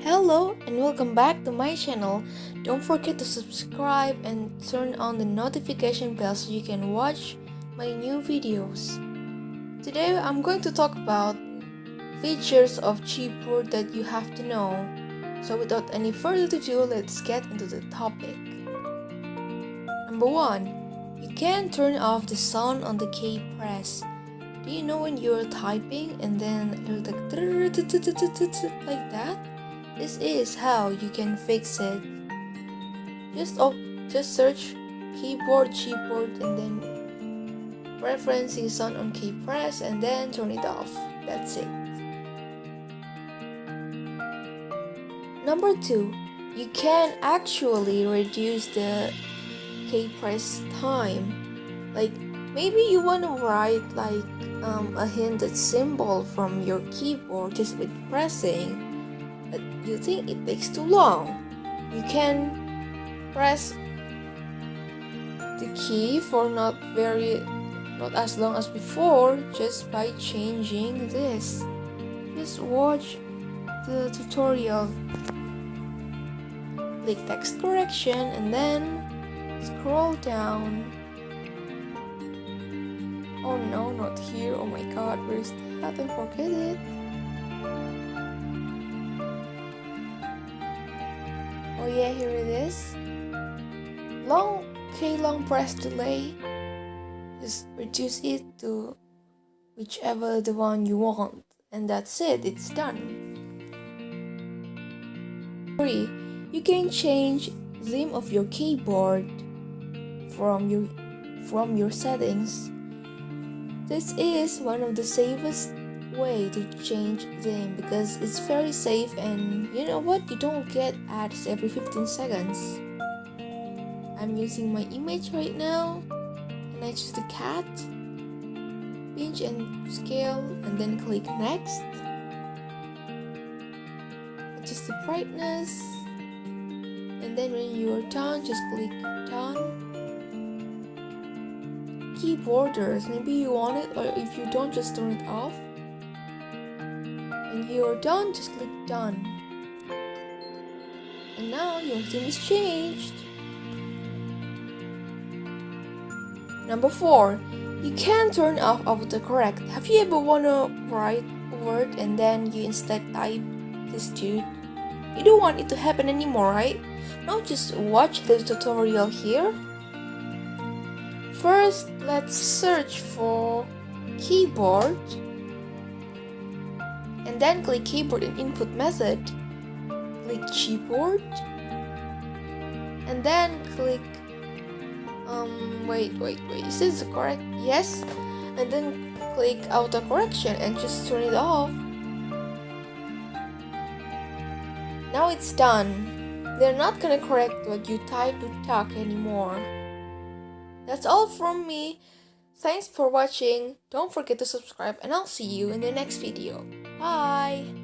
Hello and welcome back to my channel. Don't forget to subscribe and turn on the notification bell so you can watch my new videos. Today I'm going to talk about features of gboard that you have to know. So without any further ado, let's get into the topic. Number 1. You can turn off the sound on the keypress. Do you know when you're typing and then it'll like that? This is how you can fix it. Just search gboard and then preferencing sound on keypress and then turn it off. That's it. Number 2, you can actually reduce the keypress time. Like maybe you want to write like a hinted symbol from your keyboard just with pressing. But you think it takes too long. You can press the key for not as long as before just by changing this. Just watch the tutorial. Click text correction and then scroll down. Oh no, not here. Oh my god, where is that? Don't forget it. Oh yeah, here it is. Long press delay. Just reduce it to whichever the one you want. And that's it, it's done. 3. You can change theme of your keyboard from your settings. This is one of the safest way to change them because it's very safe, and you know what, you don't get ads every 15 seconds. I'm using my image right now and I choose the cat, pinch and scale and then click next. Adjust the brightness and then when you are done, just click done. Keyboarders, maybe you want it, or if you don't, just turn it off. When you're done, just click done. And now your theme is changed. Number 4. You can turn off autocorrect. Have you ever wanna write a word and then you instead type this dude? You don't want it to happen anymore, right? Now just watch the tutorial here. First, let's search for keyboard and then click keyboard in input method. Click gboard and then click wait, is this correct? Yes. And then click auto correction and just turn it off. Now it's done. They're not gonna correct what you type to talk anymore. That's all from me. Thanks for watching. Don't forget to subscribe and I'll see you in the next video. Bye!